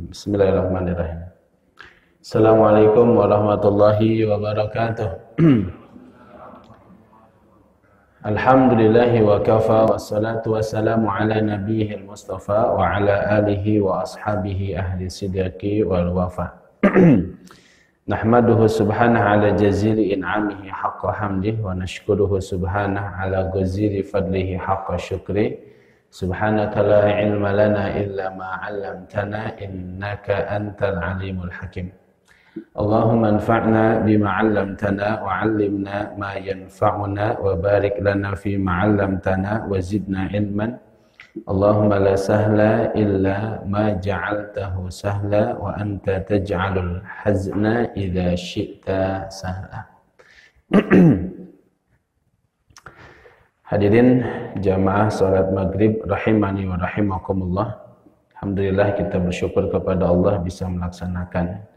Bismillahirrahmanirrahim. Assalamualaikum warahmatullahi wabarakatuh. Alhamdulillahi wa kafa, wassalatu wassalamu ala nabiyil mustafa wa ala alihi wa ashabihi ahli sidqi wal wafa. Nahmaduhu subhanahu ala jazili in'amihi haqqa hamdihi wa nashkuruhu subhanahu ala ghaziri fadlihi haqqa syukri. Subhanaka la ilma lana illa ma 'allamtana innaka antal alimul hakim. Allahumma anfa'na bima 'allamtana wa 'allimna ma yanfa'una wa barik lana fi ma 'allamtana wa zidna ilman. Allahumma la sahla illa ma ja'altahu sahla wa anta taj'alul hazna idza syi'ta sahla. Hadirin jamaah salat maghrib rahimani wa rahimakumullah. Alhamdulillah kita bersyukur kepada Allah bisa melaksanakan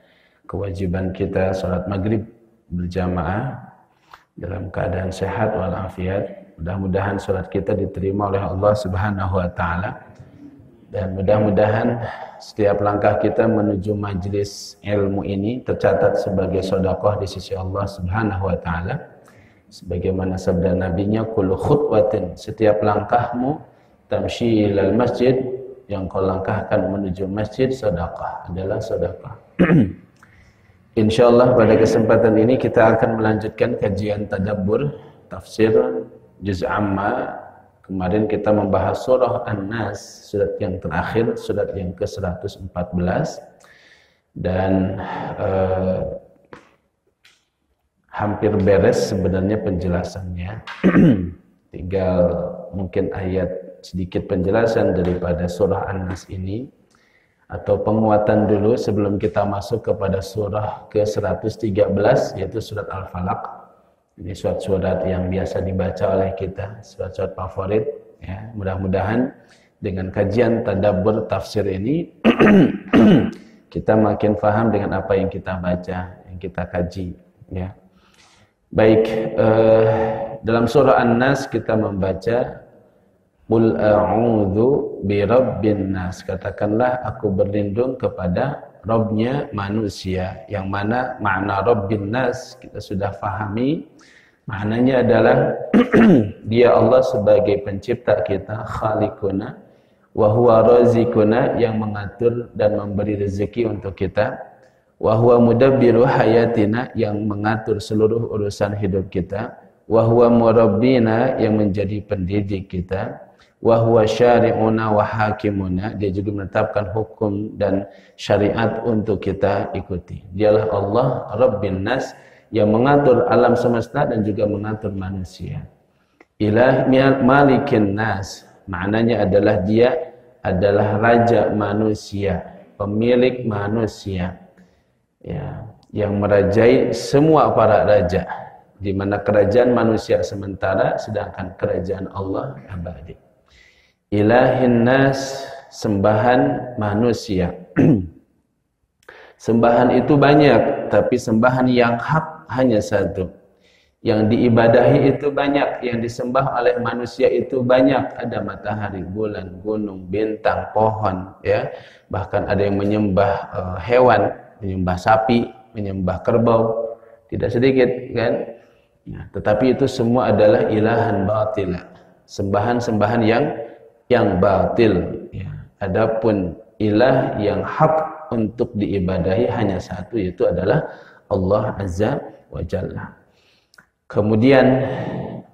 kewajiban kita salat maghrib berjamaah dalam keadaan sehat walafiat. Mudah-mudahan salat kita diterima oleh Allah Subhanahu wa taala dan mudah-mudahan setiap langkah kita menuju majelis ilmu ini tercatat sebagai sedekah di sisi Allah Subhanahu wa taala. Sebagaimana sabda nabinya, kullu khutwatin, setiap langkahmu tamshi ilal masjid, yang kau langkahkan menuju masjid, sedekah, adalah sedekah. Insyaallah pada kesempatan ini kita akan melanjutkan kajian tadabbur tafsir juz amma. Kemarin kita membahas surah An-Nas, surat yang terakhir, surat yang ke-114, dan hampir beres sebenarnya penjelasannya. Tinggal mungkin ayat sedikit penjelasan daripada surah An-Nas ini atau penguatan dulu sebelum kita masuk kepada surah ke-113 yaitu surat Al-Falaq. Ini surat-surat yang biasa dibaca oleh kita, surat-surat favorit ya. Mudah-mudahan dengan kajian tadabbur tafsir ini kita makin paham dengan apa yang kita baca, yang kita kaji ya. Baik, dalam surah An-Nas kita membaca Qul a'udzu birabbin nas, katakanlah aku berlindung kepada Rabbnya manusia. Yang mana makna Rabbin nas kita sudah fahami, maknanya adalah dia Allah sebagai pencipta kita, khaliquna wa huwa razikuna, yang mengatur dan memberi rezeki untuk kita, wa huwa mudabbiru hayatina, yang mengatur seluruh urusan hidup kita, wa huwa murabbina, yang menjadi pendidik kita, wa huwa syari'una wa hakimuna, dia juga menetapkan hukum dan syariat untuk kita ikuti. Dialah Allah Rabbin nas, yang mengatur alam semesta dan juga mengatur manusia. Ilah malikin nas, maknanya adalah dia adalah raja manusia, pemilik manusia ya, yang merajai semua para raja, di mana kerajaan manusia sementara sedangkan kerajaan Allah abadi. Ilahin nas, sembahan manusia. Sembahan itu banyak, tapi sembahan yang hak hanya satu. Yang diibadahi itu banyak, yang disembah oleh manusia itu banyak. Ada matahari, bulan, gunung, bintang, pohon ya. Bahkan ada yang menyembah hewan, menyembah sapi, menyembah kerbau, tidak sedikit kan. Nah, tetapi itu semua adalah ilahan batil, sembahan-sembahan yang batil ya. Adapun ilah yang hak untuk diibadahi hanya satu, yaitu adalah Allah Azza wa Jalla. Kemudian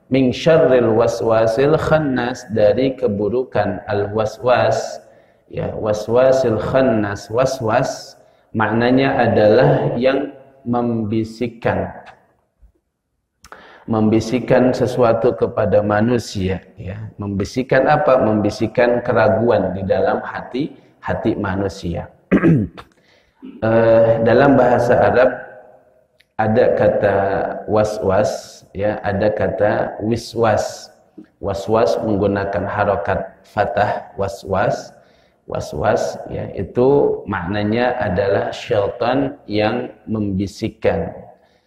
min syarril waswasil khannas, dari keburukan al-waswas ya. Waswasil khannas, waswas maknanya adalah yang membisikkan sesuatu kepada manusia ya. Membisikkan apa? Membisikkan keraguan di dalam hati manusia. Dalam bahasa Arab ada kata waswas ya, ada kata wiswas. Waswas menggunakan harokat fathah, waswas. Waswas ya, itu maknanya adalah syaitan yang membisikkan.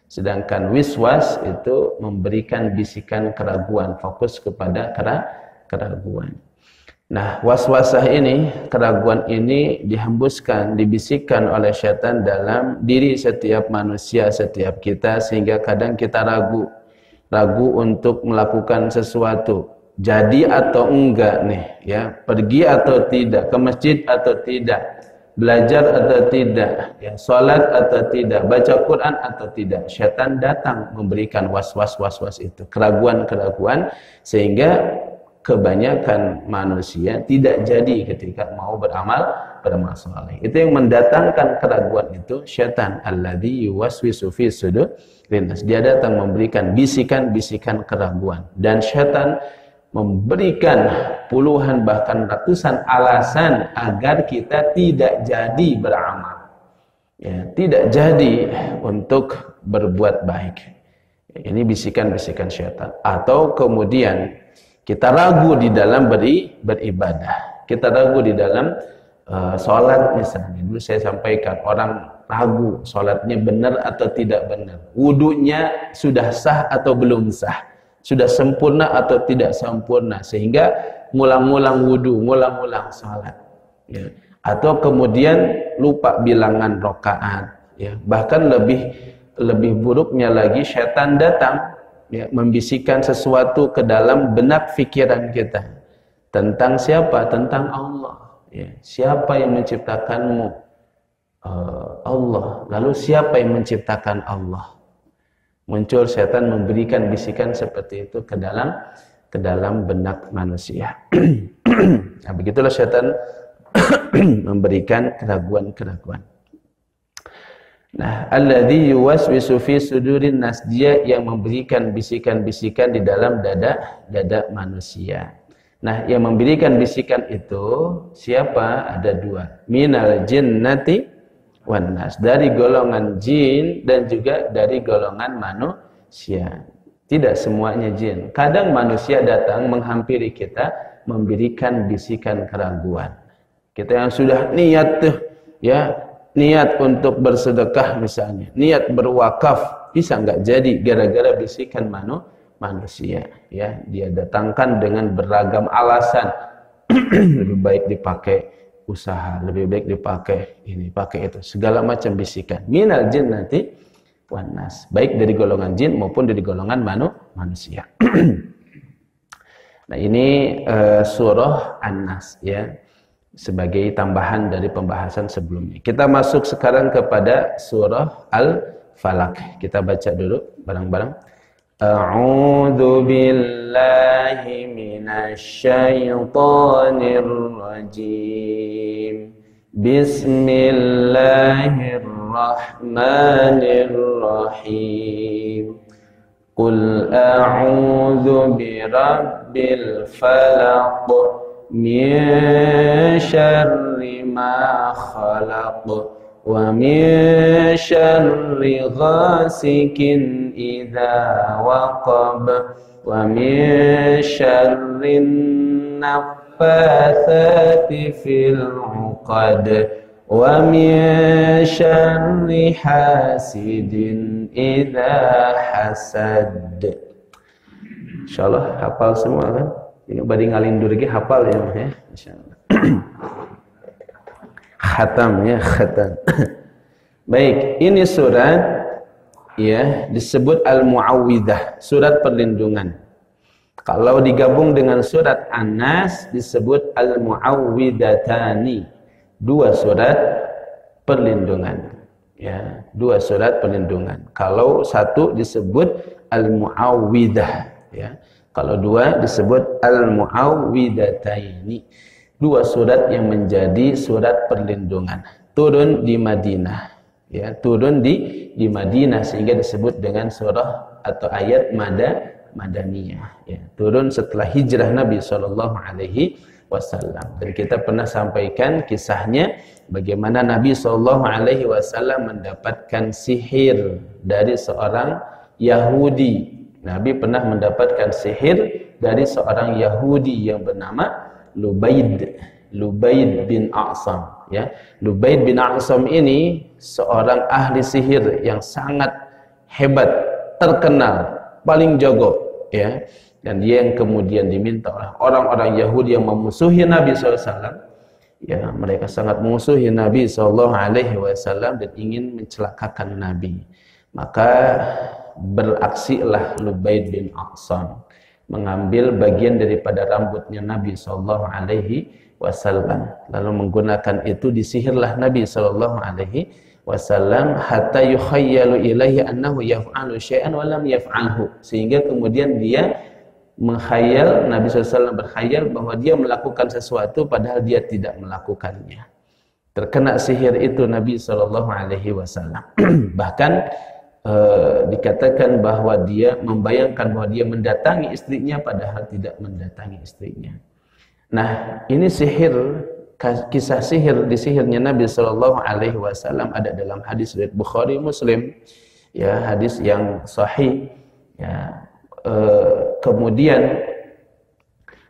Sedangkan wiswas itu memberikan bisikan keraguan, fokus kepada keraguan. Nah, waswasah ini, keraguan ini dihembuskan, dibisikkan oleh syaitan dalam diri setiap manusia, setiap kita, sehingga kadang kita ragu untuk melakukan sesuatu. Jadi atau enggak nih, ya, pergi atau tidak, ke masjid atau tidak, belajar atau tidak, ya, salat atau tidak, baca Quran atau tidak. Syaitan datang memberikan waswas itu, keraguan, sehingga kebanyakan manusia tidak jadi ketika mau beramal saleh. Itu yang mendatangkan keraguan itu syaitan, alladzi yuwaswisu fi sudurin nas. Dia datang memberikan bisikan-bisikan keraguan, dan syaitan memberikan puluhan bahkan ratusan alasan agar kita tidak jadi beramal, ya, tidak jadi untuk berbuat baik. Ini bisikan-bisikan syaitan. Atau kemudian kita ragu di dalam beribadah, kita ragu di dalam sholat misalnya. Dulu saya sampaikan, orang ragu sholatnya benar atau tidak benar, wudunya sudah sah atau belum sah, sudah sempurna atau tidak sempurna, sehingga ngulang-ngulang wudu, ngulang-ngulang sholat, ya. Atau kemudian lupa bilangan rakaat, ya. Bahkan lebih buruknya lagi, syaitan datang, ya, membisikkan sesuatu ke dalam benak pikiran kita tentang siapa? Tentang Allah, ya. Siapa yang menciptakanmu? Allah. Lalu siapa yang menciptakan Allah? Muncul syaitan memberikan bisikan seperti itu ke dalam benak manusia. Nah, begitulah syaitan memberikan keraguan. Nah, alladzi yuwaswisu fi sudurin nas, dia yang memberikan bisikan-bisikan di dalam dada manusia. Nah, yang memberikan bisikan itu siapa? Ada dua. Minal jinnati wan nas, dari golongan jin dan juga dari golongan manusia. Tidak semuanya jin. Kadang manusia datang menghampiri kita, memberikan bisikan keraguan. Kita yang sudah niat tuh, ya, niat untuk bersedekah misalnya, niat berwakaf, bisa nggak jadi gara-gara bisikan manusia, ya. Dia datangkan dengan beragam alasan. Lebih baik dipakai usaha, lebih baik dipakai ini, pakai itu, segala macam bisikan. Minal jinnati wan nas, baik dari golongan jin maupun dari golongan manusia. Nah, ini surah An-Nas, ya, sebagai tambahan dari pembahasan sebelumnya. Kita masuk sekarang kepada surah Al-Falaq. Kita baca dulu bareng-bareng. A'udzu billahi minasy syaithanir rajim. Bismillahirrahmanirrahim. Qul a'udzu birabbil falaq min syarri ma khalaq wa min syarri ghasikin idza waqab wa min syarri naffatsati fil 'uqad wa min syarri hasidin idza hasad. Insyaallah hafal semua kan? Ini bari ngalindur ge hafal ya, insyaallah. Khatam, ya, khatam. Baik, ini surat, ya, disebut Al-Mu'awwidah, surat perlindungan. Kalau digabung dengan surat An-Nas disebut Al-Mu'awwidatani, dua surat perlindungan, ya, dua surat perlindungan. Kalau satu disebut Al-Mu'awwidah, ya. Kalau dua disebut Al-Mu'awwidataini, dua surat yang menjadi surat perlindungan. Turun di Madinah, ya, turun di Madinah, sehingga disebut dengan surah atau ayat Madaniyah, ya. Turun setelah hijrah Nabi SAW. Dan kita pernah sampaikan kisahnya bagaimana Nabi SAW mendapatkan sihir dari seorang Yahudi. Nabi pernah mendapatkan sihir dari seorang Yahudi yang bernama Lubaid bin A'sam, ya. Lubaid bin A'sam ini seorang ahli sihir yang sangat hebat, terkenal, paling jago, ya. dan dia yang kemudian diminta oleh orang-orang Yahudi yang memusuhi Nabi SAW. Ya, mereka sangat memusuhi Nabi SAW dan ingin mencelakakan Nabi. Maka beraksilah Lubaid bin Aqsam, mengambil bagian daripada rambutnya Nabi SAW, lalu menggunakan itu disihirlah Nabi SAW hatta yukhayyalu ilaihi annahu yaf'alu syai'an wa lam yaf'alhu, sehingga kemudian dia menghayal, Nabi SAW berkhayal bahwa dia melakukan sesuatu padahal dia tidak melakukannya. Terkena sihir itu Nabi SAW. Bahkan dikatakan bahwa dia membayangkan bahwa dia mendatangi istrinya padahal tidak mendatangi istrinya. Nah, ini sihir, kisah sihir di sihirnya Nabi SAW ada dalam hadis riwayat Bukhari Muslim, ya, hadis yang sahih, ya. Kemudian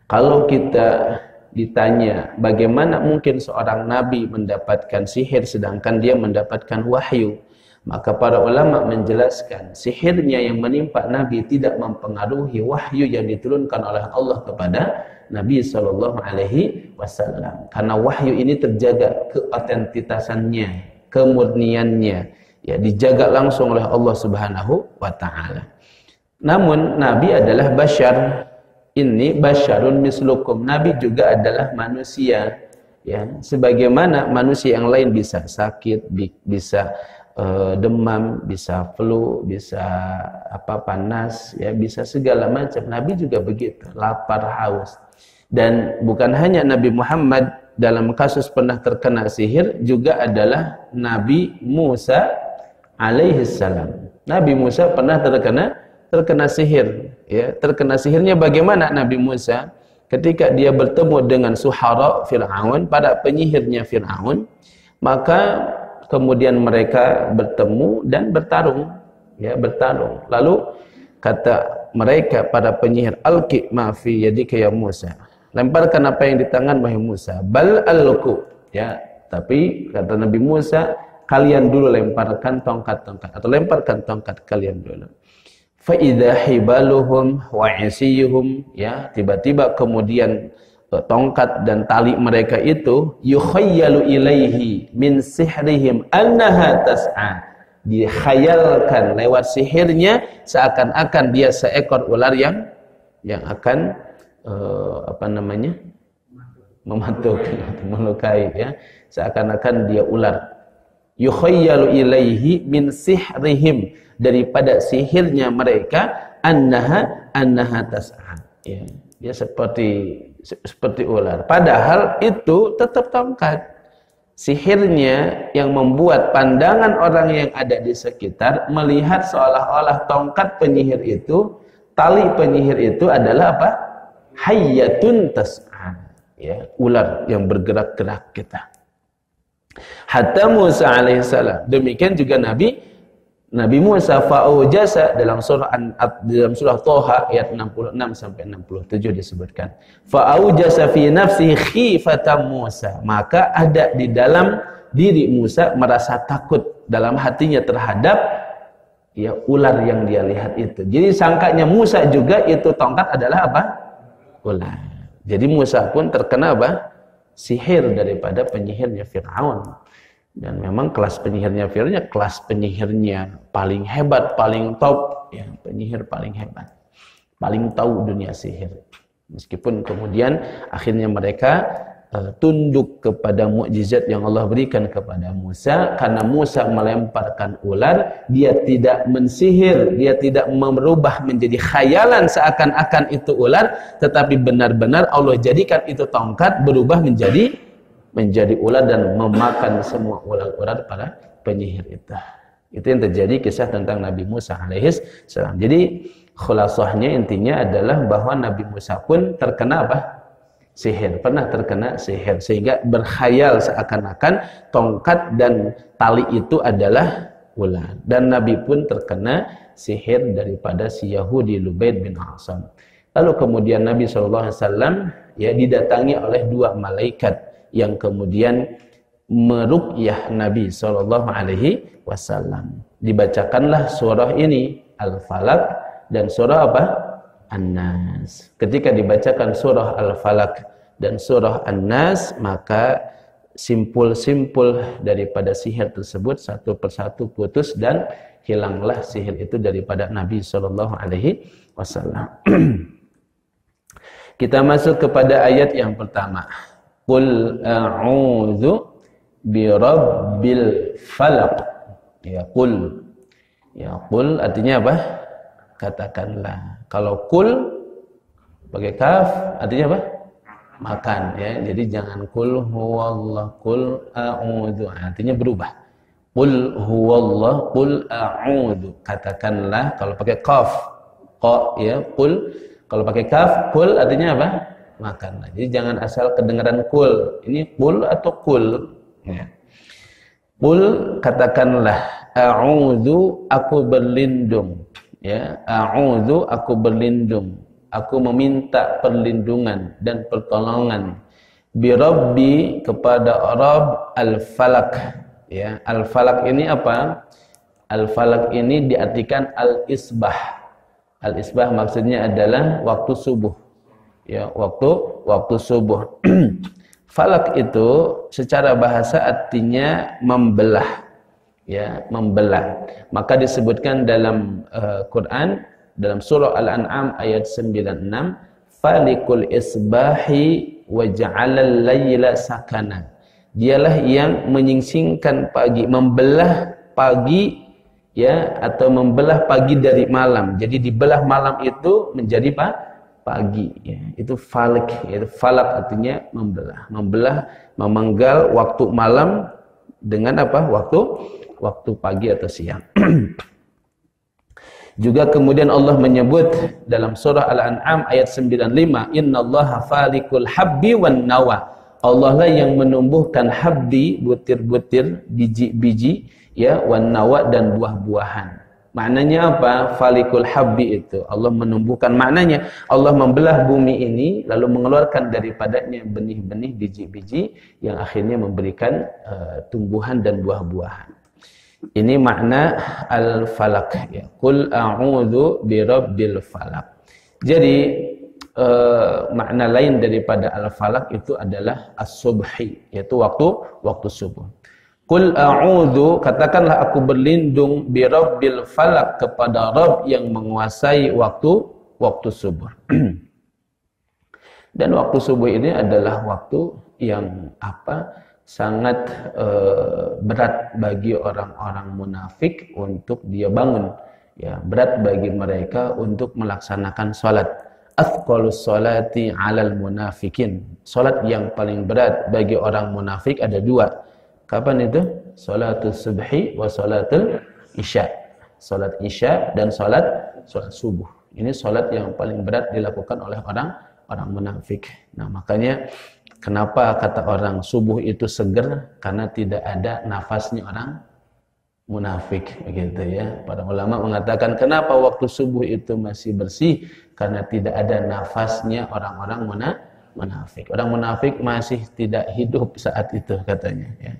kalau kita ditanya bagaimana mungkin seorang nabi mendapatkan sihir sedangkan dia mendapatkan wahyu, maka para ulama menjelaskan sihirnya yang menimpa Nabi tidak mempengaruhi wahyu yang diturunkan oleh Allah kepada Nabi SAW, karena wahyu ini terjaga keotentitasannya, kemurniannya, ya, dijaga langsung oleh Allah Subhanahu wa Ta'ala. Namun Nabi adalah basyar, ini basyarun mislukum, Nabi juga adalah manusia, ya, sebagaimana manusia yang lain bisa sakit, bisa demam, bisa flu, bisa panas, ya, bisa segala macam. Nabi juga begitu, lapar, haus. Dan bukan hanya Nabi Muhammad dalam kasus pernah terkena sihir, juga adalah Nabi Musa alaihissalam. Nabi Musa pernah terkena sihir, ya. Terkena sihirnya bagaimana Nabi Musa? Ketika dia bertemu dengan suhara Fir'aun, para penyihirnya Fir'aun, maka kemudian mereka bertemu dan bertarung, ya, bertarung. Lalu kata mereka, para penyihir, alqi ma fi yadika ya Musa, lemparkan apa yang di tangan wahai Musa. Bal alqu, ya, tapi kata Nabi Musa, kalian dulu lemparkan tongkat-tongkat, atau lemparkan tongkat kalian dulu. Fa'idha hibaluhum wa isiyuhum, ya, tiba-tiba kemudian tongkat dan tali mereka itu yukhayyalu ilaihi min sihrihim annaha tas'a, dikhayalkan lewat sihirnya seakan-akan dia seekor ular yang akan mematukan atau melukai, ya, seakan-akan dia ular. Yukhayyalu ilaihi min sihrihim, daripada sihirnya mereka, annaha tas'a, ya, dia seperti ular, padahal itu tetap tongkat. Sihirnya yang membuat pandangan orang yang ada di sekitar melihat seolah-olah tongkat penyihir itu, tali penyihir itu adalah apa? Hayyatun tas'a, ya, ular yang bergerak-gerak kita. Hatta Musa alaihissalam, demikian juga Nabi Musa fa'ujasa dalam surah Thaha ayat 66 sampai 67 disebutkan, fa'ujasa fi nafsihi khifatan Musa, maka ada di dalam diri Musa merasa takut dalam hatinya terhadap, ya, ular yang dia lihat itu. Jadi sangkanya Musa juga itu tongkat adalah apa? Ular. Jadi Musa pun terkena apa? Sihir daripada penyihirnya Fir'aun. Dan memang kelas penyihirnya Fir'aun, kelas penyihirnya paling hebat, paling top, ya, penyihir paling hebat, paling tahu dunia sihir. Meskipun kemudian akhirnya mereka tunduk kepada mukjizat yang Allah berikan kepada Musa, karena Musa melemparkan ular, dia tidak mensihir, dia tidak merubah menjadi khayalan seakan-akan itu ular, tetapi benar-benar Allah jadikan itu tongkat berubah menjadi ular dan memakan semua ular-ular para penyihir itu. Itu yang terjadi kisah tentang Nabi Musa alaihissalam. Jadi khulasahnya, intinya adalah bahwa Nabi Musa pun terkena apa? Sihir, pernah terkena sihir, sehingga berkhayal seakan-akan tongkat dan tali itu adalah ular. Dan Nabi pun terkena sihir daripada si Yahudi Lubaid bin Aqsam. Lalu kemudian Nabi SAW, ya, didatangi oleh dua malaikat yang kemudian meruqyah Nabi SAW. Dibacakanlah surah ini, Al-Falaq, dan surah apa? An-Nas. Ketika dibacakan surah Al-Falaq dan surah An-Nas, maka simpul-simpul daripada sihir tersebut satu persatu putus dan hilanglah sihir itu daripada Nabi sallallahu alaihi wasallam. Kita masuk kepada ayat yang pertama. Qul a'udzu birabbil falaq. Ya qul. Ya qul artinya apa? Katakanlah. Kalau qul pakai kaf artinya apa? Makan ya. Jadi jangan qul huwallah, qul a'udzu. Artinya berubah. Qul huwallah, qul a'udzu. Katakanlah kalau pakai qaf. Qa ya, qul. Kalau pakai kaf, qul artinya apa? Makanlah. Jadi jangan asal kedengaran qul. Ini qul atau qul ya. Qul katakanlah a'udzu aku berlindung ya. A'udzu aku berlindung. Aku meminta perlindungan dan pertolongan bi rabbi kepada Rabb al-Falaq ya. Al-Falaq ini apa? Al-Falaq ini diartikan al-isbah. Al-isbah maksudnya adalah waktu subuh. Ya, waktu subuh. Falak itu secara bahasa artinya membelah. Ya, membelah. Maka disebutkan dalam Quran dalam surah Al-An'am ayat 96, falikul isbahi wa ja'alal layla sakana. Dialah yang menyingsingkan pagi, membelah pagi ya, atau membelah pagi dari malam. Jadi dibelah malam itu menjadi pagi ya. Itu falik, yaitu falak artinya membelah, memenggal waktu malam dengan apa? Waktu pagi atau siang. Juga kemudian Allah menyebut dalam surah Al-An'am ayat 95, innallaha falikul habbi wan nawa. Allah lah yang menumbuhkan habbi, butir-butir, biji-biji ya, wan nawa dan buah-buahan. Maknanya apa? Falikul habbi itu Allah menumbuhkan, maknanya Allah membelah bumi ini lalu mengeluarkan daripadanya benih-benih, biji-biji yang akhirnya memberikan tumbuhan dan buah-buahan. Ini makna al-falaq ya. Qul a'udzu birabbil falaq. Jadi makna lain daripada al-falaq itu adalah as-subhi, yaitu waktu subuh. Qul a'udzu, katakanlah aku berlindung birabbil falaq kepada Rabb yang menguasai waktu subuh. Dan waktu subuh ini adalah waktu yang sangat berat bagi orang-orang munafik untuk dia bangun ya, berat bagi mereka untuk melaksanakan salat. Athqalus salati 'alal munafikin. Salat yang paling berat bagi orang munafik ada dua. Kapan itu? Salatul subhi wa salatul isya. Salat isya dan salat subuh. Ini salat yang paling berat dilakukan oleh orang munafik. Nah, makanya kenapa kata orang subuh itu seger? Karena tidak ada nafasnya orang munafik, begitu ya. Para ulama mengatakan kenapa waktu subuh itu masih bersih? Karena tidak ada nafasnya orang-orang munafik. Orang munafik masih tidak hidup saat itu katanya ya.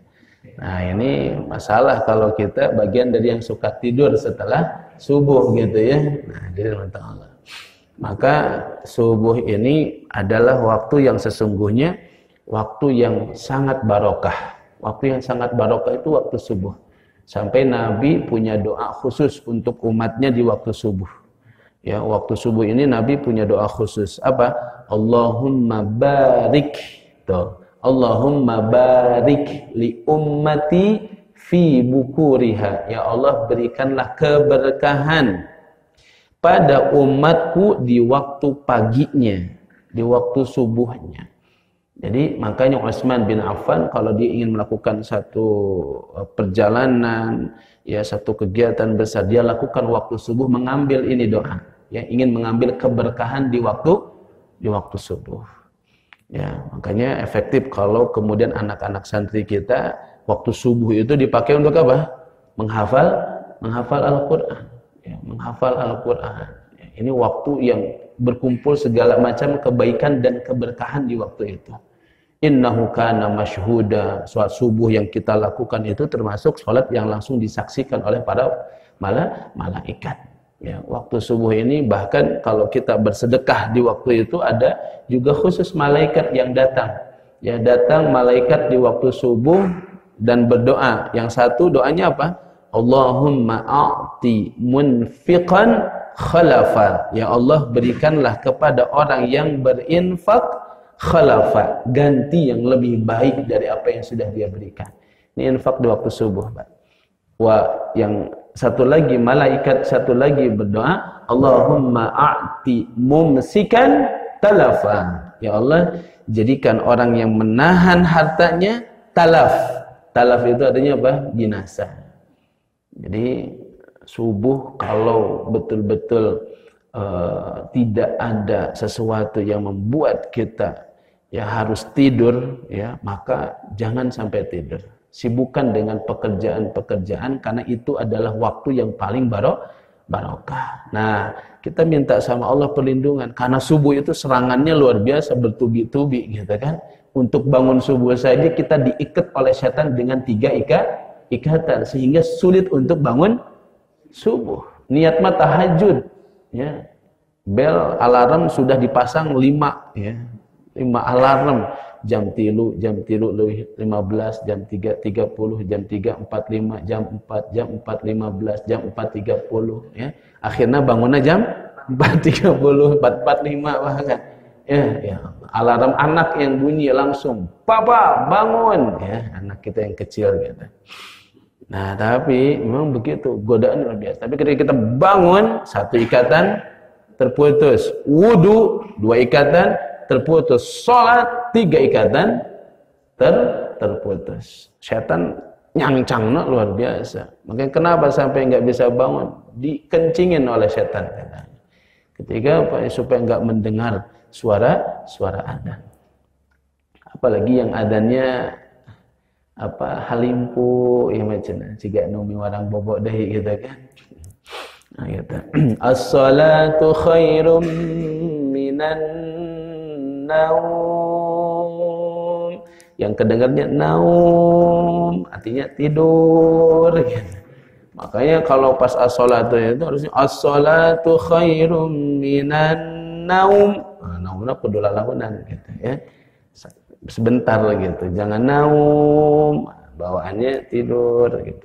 Nah, ini masalah kalau kita bagian dari yang suka tidur setelah subuh gitu ya. Nah, jadi Allah. Maka subuh ini adalah waktu yang sesungguhnya waktu yang sangat barokah. Waktu yang sangat barokah itu waktu subuh. Sampai Nabi punya doa khusus untuk umatnya di waktu subuh. Ya, waktu subuh ini Nabi punya doa khusus. Apa? Allahumma barik. Tuh. Allahumma barik li ummati fi bukuriha. Ya Allah, berikanlah keberkahan pada umatku di waktu paginya, di waktu subuhnya. Jadi makanya Utsman bin Affan kalau dia ingin melakukan satu perjalanan, ya satu kegiatan besar, dia lakukan waktu subuh, mengambil ini doa, ya ingin mengambil keberkahan di waktu subuh. Ya, makanya efektif kalau kemudian anak-anak santri kita waktu subuh itu dipakai untuk apa? Menghafal Al-Qur'an. Ya, menghafal Al-Qur'an. Ya, ini waktu yang berkumpul segala macam kebaikan dan keberkahan di waktu itu. Innahu kana masyhuda. Salat subuh yang kita lakukan itu termasuk salat yang langsung disaksikan oleh para malaikat. Ya, waktu subuh ini bahkan kalau kita bersedekah di waktu itu ada juga khusus malaikat yang datang. Ya, datang malaikat di waktu subuh dan berdoa. Yang satu doanya apa? Allahumma a'ti munfiqan khalafa. Ya Allah, berikanlah kepada orang yang berinfak khalafa, ganti yang lebih baik dari apa yang sudah dia berikan. Ini infak di waktu subuh, Pak. Wah, yang satu lagi malaikat satu lagi berdoa, Allahumma a'ti mumsikan talafa. Ya Allah, jadikan orang yang menahan hartanya talaf. Talaf itu artinya apa? Binasa. Jadi subuh kalau betul-betul tidak ada sesuatu yang membuat kita ya harus tidur, ya maka jangan sampai tidur. Sibukkan dengan pekerjaan-pekerjaan karena itu adalah waktu yang paling barokah. Nah, kita minta sama Allah perlindungan karena subuh itu serangannya luar biasa, bertubi-tubi gitu kan. Untuk bangun subuh saja kita diikat oleh setan dengan 3 ikatan sehingga sulit untuk bangun subuh. Niat mah tahajud, ya. Bel alarm sudah dipasang 5, ya. 5 alarm. Jam 3, jam 3:15, jam 3:30, jam 3:45, jam 4, jam 4:15, jam 4:30, ya. Akhirnya bangunnya jam 4:30, 4:45 bahkan. Ya. Alarm anak yang bunyi langsung, "Papa, bangun." Ya, anak kita yang kecil gitu. Nah, tapi memang begitu, godaan luar biasa. Tapi ketika kita bangun, 1 ikatan terputus, wudu 2 ikatan terputus, sholat 3 ikatan terputus. Setan nyangcangnya luar biasa. Makanya kenapa sampai nggak bisa bangun? Dikencingin oleh setan. Ketika supaya nggak mendengar suara adzan. Apalagi yang adzannya halimpu ya macam ciga numi warang bobok deui gitu kan. Nah, gitu. As-salatu khairum minan naum. Yang kedengarnya naum artinya tidur gitu. Makanya kalau pas as-salatu itu harusnya as-salatu khairum minan naum. Nah, naumna kudu lalahunan gitu ya. Sebentar gitu. Jangan naum, bawaannya tidur gitu.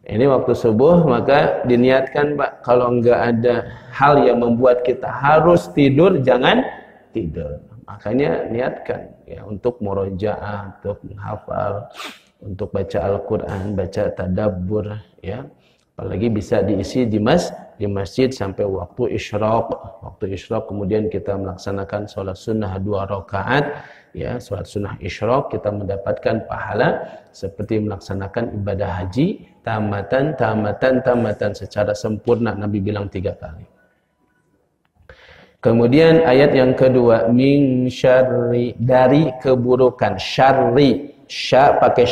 Ini waktu subuh maka diniatkan, Pak, kalau enggak ada hal yang membuat kita harus tidur, jangan tidur. Makanya niatkan ya untuk murojaah, untuk menghafal, untuk baca Al-Qur'an, baca tadabbur ya. Apalagi bisa diisi di masjid sampai waktu isyraq. Waktu isyraq kemudian kita melaksanakan sholat sunnah 2 rakaat ya, sholat sunnah isyraq kita mendapatkan pahala seperti melaksanakan ibadah haji tamatan secara sempurna. Nabi bilang 3 kali. Kemudian ayat yang kedua, min syarri, dari keburukan. Syarri, sya pakai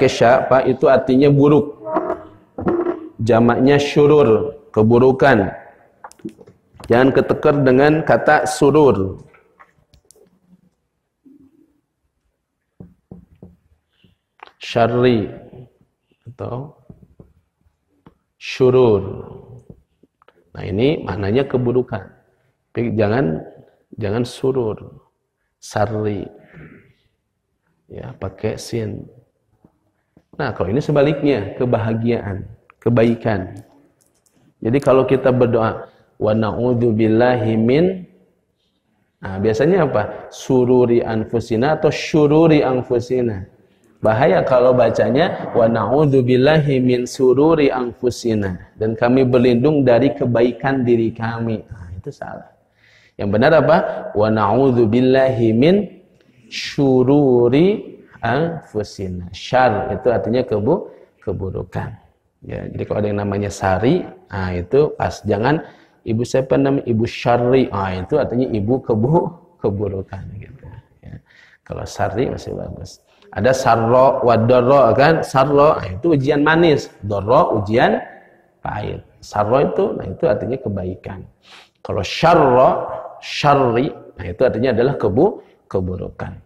sya, Pak, itu artinya buruk. Jamaknya syurur, keburukan. Jangan keteker dengan kata surur. Syarri atau syurur. Nah, ini maknanya keburukan. Tapi jangan surur. Sarri. Ya, pakai sin. Nah, kalau ini sebaliknya, kebahagiaan, kebaikan. Jadi kalau kita berdoa wa na'udzubillahi min, nah biasanya apa? Sururi anfusina atau syururi anfusina. Bahaya kalau bacanya wa na'udzubillahi min sururi anfusina, dan kami berlindung dari kebaikan diri kami. Nah, itu salah. Yang benar apa? Wa na'udzubillahi min syururi anfusina. Syar itu artinya keburukan. Ya, jadi kalau ada yang namanya sari, nah itu pas. Jangan ibu siapa namanya ibu syarri, nah itu artinya ibu keburukan gitu. Ya. Kalau sari masih bagus. Ada sarro wa dorro kan, sarro nah itu ujian manis, dorro ujian pahit. Sarro itu, nah itu artinya kebaikan. Kalau syarro, syarri, nah itu artinya adalah keburukan.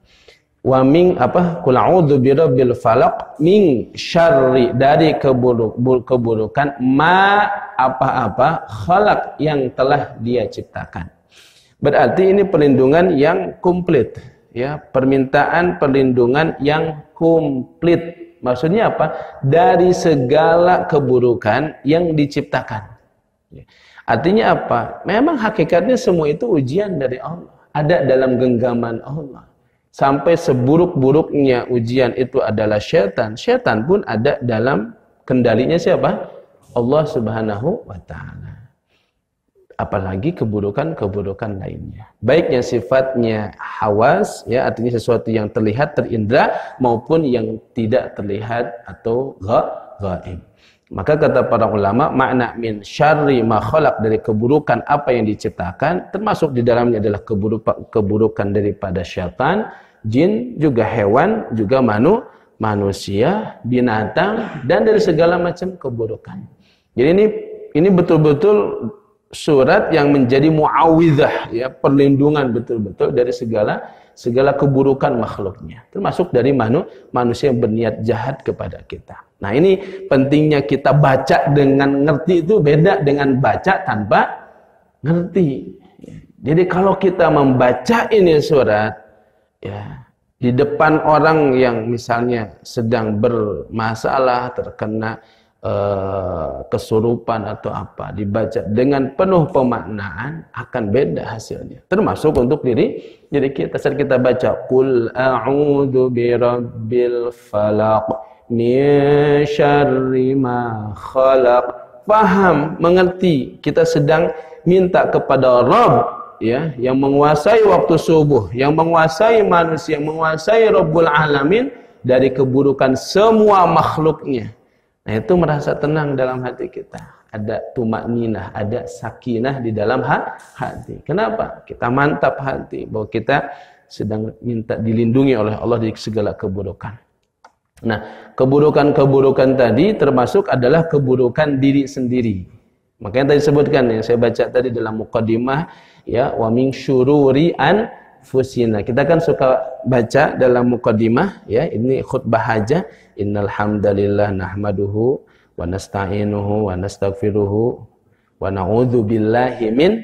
Wa min qul a'udzu birabbil falaq min syarri dari keburukan ma apa-apa khalaq yang telah dia ciptakan. Berarti ini perlindungan yang komplit, ya, permintaan perlindungan yang komplit. Maksudnya apa? Dari segala keburukan yang diciptakan. Artinya apa? Memang hakikatnya semua itu ujian dari Allah. Ada dalam genggaman Allah. Sampai seburuk-buruknya ujian itu adalah syaitan. Syaitan pun ada dalam kendalinya siapa? Allah Subhanahu wa ta'ala. Apalagi keburukan-keburukan lainnya. Baik yang sifatnya hawas, ya, artinya sesuatu yang terlihat, terindra, maupun yang tidak terlihat atau ghaib. Maka kata para ulama, makna min syarri ma khalaq, dari keburukan apa yang diciptakan, termasuk di dalamnya adalah keburukan daripada syaitan, jin, juga hewan, juga manusia, binatang, dan dari segala macam keburukan. Jadi ini betul-betul surat yang menjadi muawwidzah, ya, perlindungan betul-betul dari segala keburukan makhluknya, termasuk dari manusia yang berniat jahat kepada kita. Nah, ini pentingnya kita baca dengan ngerti itu beda dengan baca tanpa ngerti. Jadi kalau kita membaca ini surat, ya, di depan orang yang misalnya sedang bermasalah, terkena kesurupan atau apa, dibaca dengan penuh pemaknaan, akan beda hasilnya. Termasuk untuk diri kita. Saat kita baca qul a'udzu birabbil falaq min syarri ma khalaq, paham, mengerti, kita sedang minta kepada Rabb, ya, yang menguasai waktu subuh, yang menguasai manusia, yang menguasai Rabbul Alamin dari keburukan semua makhluknya. Nah, itu merasa tenang dalam hati kita. Ada tumakninah, ada sakinah di dalam hati. Kenapa? Kita mantap hati bahwa kita sedang minta dilindungi oleh Allah dari segala keburukan. Nah, keburukan-keburukan tadi termasuk adalah keburukan diri sendiri. Makanya tadi sebutkan, yang saya baca tadi dalam muqaddimah, ya, wa min syururi anfusina. Kita kan suka baca dalam muqaddimah, ya, ini khutbah aja. Innal hamdalillah nahmaduhu wa nasta'inuhu wa nastaghfiruhu wa na'udzu billahi min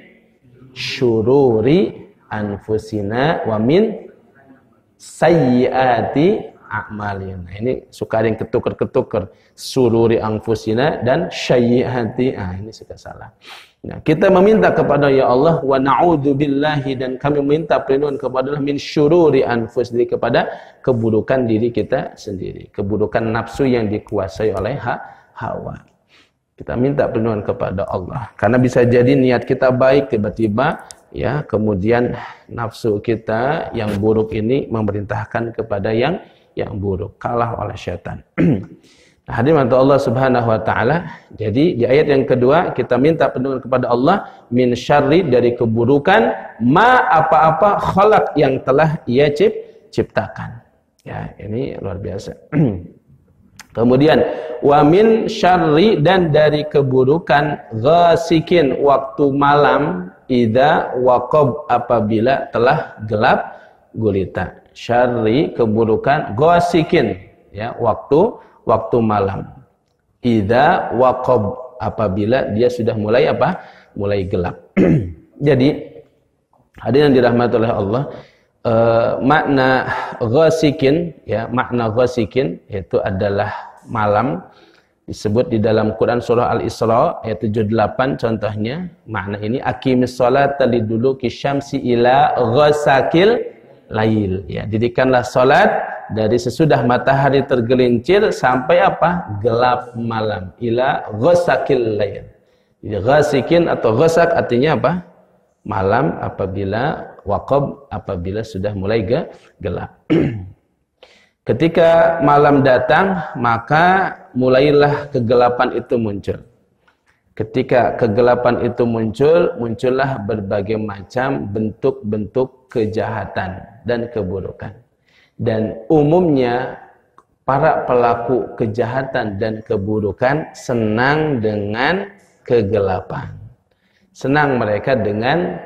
syururi anfusina wa min sayyiati a'malina. Ini suka ada yang ketukar-ketukar, sururi anfusina dan sayyiati. Ini suka salah. Nah, kita meminta kepada ya Allah, wa na'udzu billahi, dan kami meminta perlindungan kepada Allah min syururi anfusina, kepada keburukan diri kita sendiri, keburukan nafsu yang dikuasai oleh hawa. Kita minta perlindungan kepada Allah, karena bisa jadi niat kita baik, tiba-tiba, ya, kemudian nafsu kita yang buruk ini memerintahkan kepada yang buruk, kalah oleh syaitan. Hadirin Allah Subhanahu wa taala. Jadi di ayat yang kedua kita minta perlindungan kepada Allah min syarri, dari keburukan ma apa-apa khalaq yang telah Ia ciptakan. Ya, ini luar biasa. Kemudian wa min syarri, dan dari keburukan ghasikin, waktu malam, idza waqab, apabila telah gelap gulita. Syarri, keburukan, ghasikin, ya, waktu malam. Idza waqab, apabila dia sudah mulai mulai gelap. Jadi hadirin yang dirahmati oleh Allah, makna ghasikin, ya, makna ghasikin itu adalah malam, disebut di dalam Quran surah Al-Isra ayat 78 contohnya. Makna ini aqimis sholata liduluki syamsi ila ghasakil lail, ya, dirikanlah salat dari sesudah matahari tergelincir sampai gelap malam, ila ghasakil lail. Jadi ghasikin atau ghasak artinya malam, apabila waqab, apabila sudah mulai gelap. Ketika malam datang, maka mulailah kegelapan itu muncul. Ketika kegelapan itu muncul, muncullah berbagai macam bentuk-bentuk kejahatan dan keburukan. Dan umumnya para pelaku kejahatan dan keburukan senang dengan kegelapan. Senang mereka dengan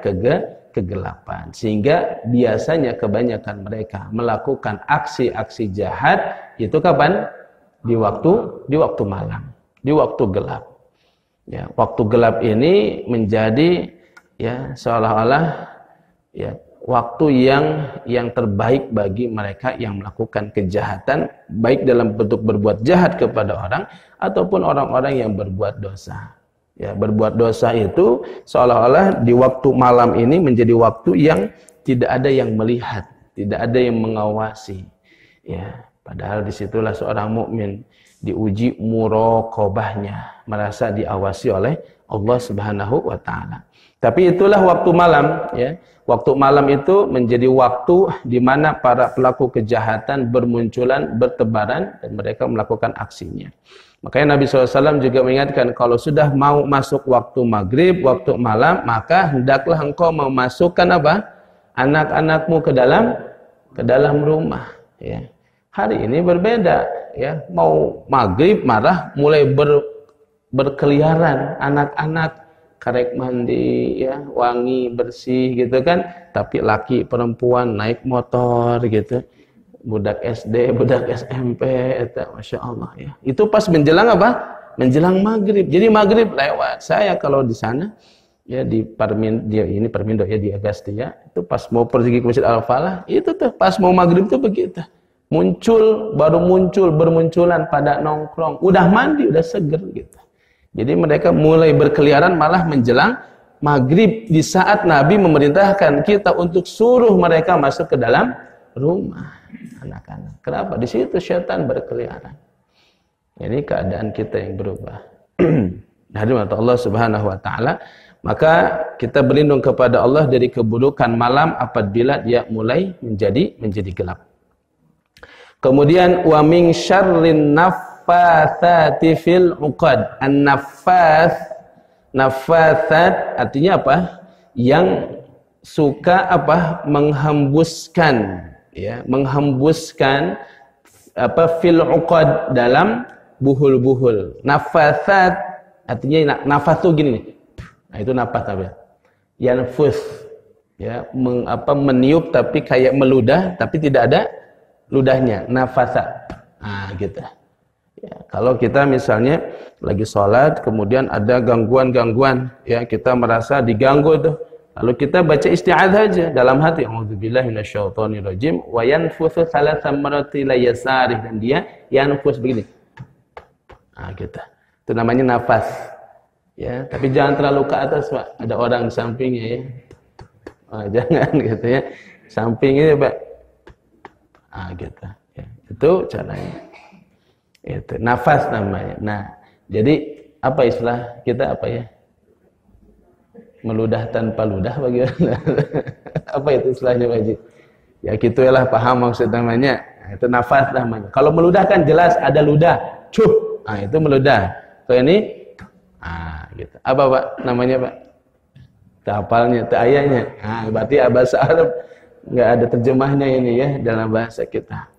kegelapan. Sehingga biasanya kebanyakan mereka melakukan aksi-aksi jahat itu kapan? Di waktu malam, di waktu gelap. Ya, waktu gelap ini menjadi ya seolah-olah ya waktu yang terbaik bagi mereka yang melakukan kejahatan, baik dalam bentuk berbuat jahat kepada orang ataupun orang-orang yang berbuat dosa. Ya, berbuat dosa itu seolah-olah di waktu malam ini menjadi waktu yang tidak ada yang melihat, tidak ada yang mengawasi. Ya, padahal disitulah seorang mukmin diuji muraqabahnya, merasa diawasi oleh Allah Subhanahu wa taala. Tapi itulah waktu malam, ya. Waktu malam itu menjadi waktu di mana para pelaku kejahatan bermunculan, bertebaran dan mereka melakukan aksinya. Makanya Nabi SAW juga mengingatkan, kalau sudah mau masuk waktu maghrib, waktu malam, maka hendaklah engkau memasukkan apa? Anak-anakmu ke dalam rumah. Ya. Hari ini berbeda, ya. Mau maghrib marah, mulai berkeliaran anak-anak, karek mandi, ya, wangi, bersih, gitu kan. Tapi laki perempuan naik motor, gitu. Budak SD, budak SMP, itu Masya Allah, ya. Itu pas menjelang apa? Menjelang maghrib. Jadi maghrib lewat. Saya kalau di sana, ya di Parmindo ya di Agastya, itu pas mau pergi ke Masjid Al-Falah, itu tuh pas mau maghrib tuh begitu. Bermunculan pada nongkrong. Udah mandi, udah seger gitu. Jadi mereka mulai berkeliaran malah menjelang maghrib di saat Nabi memerintahkan kita untuk suruh mereka masuk ke dalam rumah anak-anak. Kenapa? Di situ syaitan berkeliaran. Ini keadaan kita yang berubah. Hadirin Allah Subhanahu wa taala, maka kita berlindung kepada Allah dari keburukan malam apabila dia mulai menjadi gelap. Kemudian wa min syarrin naffatsati fil 'uqad. Naffatsat artinya apa? Yang suka apa? Menghembuskan, ya, menghembuskan apa? Fil 'uqad, dalam buhul-buhul. Naffatsat artinya nafas tuh gini nih. Nah, itu nafas apa? Yanfus, ya, meniup tapi kayak meludah tapi tidak ada ludahnya, nafasat. Nah, gitu. Ya, kalau kita misalnya lagi sholat, kemudian ada gangguan-gangguan, ya, kita merasa diganggu tuh, lalu kita baca isti'adzah aja dalam hati, a'udzubillahi minasyaitonirrajim, wa yanfusu thalatsan marrati la yasarih, dan dia yanfus begini. Nah, gitu. Itu namanya nafas. Ya, tapi jangan terlalu ke atas, Pak. Ada orang di sampingnya, ya. Oh, jangan gitu ya. Sampingnya, Pak. Ah, gitu. Ya, itu caranya. Itu nafas namanya. Nah, jadi apa istilah kita apa ya? Meludah tanpa ludah bagaimana? Apa itu istilahnya, Pak Haji? Ya gitulah, paham maksud namanya. Nah, itu nafas namanya. Kalau meludah kan jelas ada ludah. Cup. Nah, itu meludah. Kalau ini gitu. Apa, Pak? Namanya, Pak? Hafalnya, ayahnya. Nah, berarti bahasa Arab nggak ada terjemahnya ini, ya, dalam bahasa kita.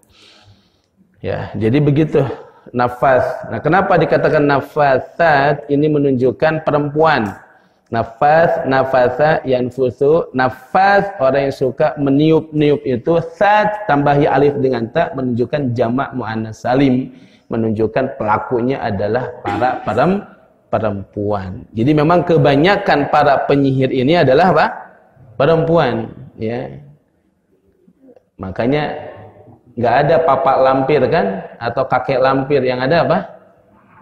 Ya, jadi begitu nafas. Nah, kenapa dikatakan nafasat? Ini menunjukkan perempuan. Nafas, nafasa, yanfusu. Nafas, orang yang suka meniup-niup itu. Sat, tambahi alif dengan ta, menunjukkan jamak muannas salim, menunjukkan pelakunya adalah para perempuan. Jadi memang kebanyakan para penyihir ini adalah apa? Perempuan, ya. Makanya nggak ada papa lampir kan, atau kakek lampir, yang ada apa?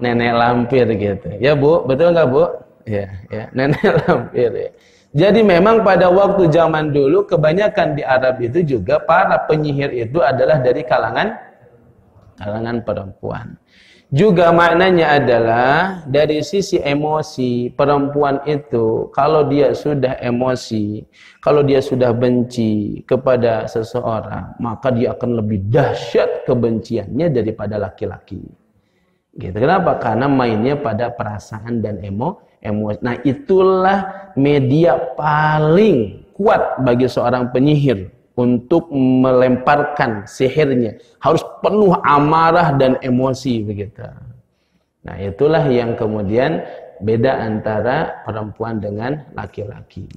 Nenek lampir gitu. Ya, Bu, betul nggak, Bu? Ya, nenek lampir, ya. Jadi memang pada waktu zaman dulu kebanyakan di Arab itu juga para penyihir itu adalah dari kalangan perempuan. Juga maknanya adalah dari sisi emosi, perempuan itu kalau dia sudah emosi, kalau dia sudah benci kepada seseorang, maka dia akan lebih dahsyat kebenciannya daripada laki-laki. Gitu. Kenapa? Karena mainnya pada perasaan dan emosi. Nah, itulah media paling kuat bagi seorang penyihir untuk melemparkan sihirnya. Harus penuh amarah dan emosi begitu. Nah, itulah yang kemudian beda antara perempuan dengan laki-laki.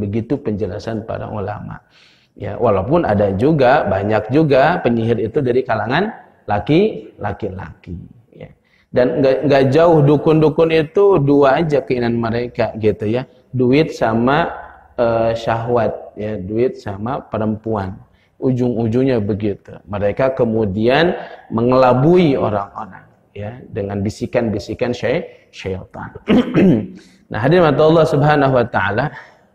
Begitu penjelasan para ulama. Ya, walaupun ada juga, banyak juga penyihir itu dari kalangan laki-laki. Ya. Dan nggak jauh dukun-dukun itu dua aja keinginan mereka gitu ya. Duit sama syahwat, ya, duit sama perempuan. Ujung-ujungnya begitu. Mereka kemudian mengelabui orang-orang, ya, dengan bisikan-bisikan syaitan. Nah, hadirin Allah Subhanahu wa taala,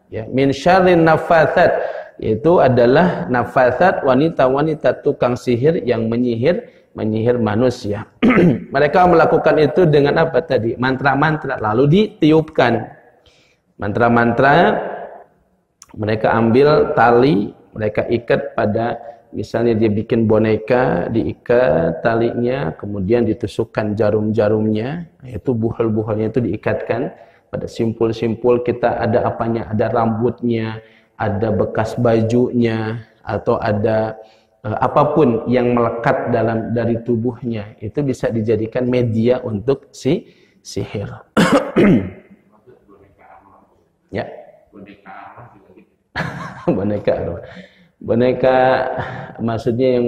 ya, min syarrin nafathat, itu adalah nafathat, wanita-wanita tukang sihir yang menyihir manusia. Mereka melakukan itu dengan apa tadi? Mantra-mantra, lalu ditiupkan. Mantra-mantra, mereka ambil tali, mereka ikat pada, misalnya dia bikin boneka, diikat talinya, kemudian ditusukkan jarum-jarumnya, itu buhol-buholnya itu diikatkan pada simpul-simpul kita, ada apanya, ada rambutnya, ada bekas bajunya, atau ada apapun yang melekat dari tubuhnya, itu bisa dijadikan media untuk sihir. Ya. Boneka arwah. Boneka maksudnya yang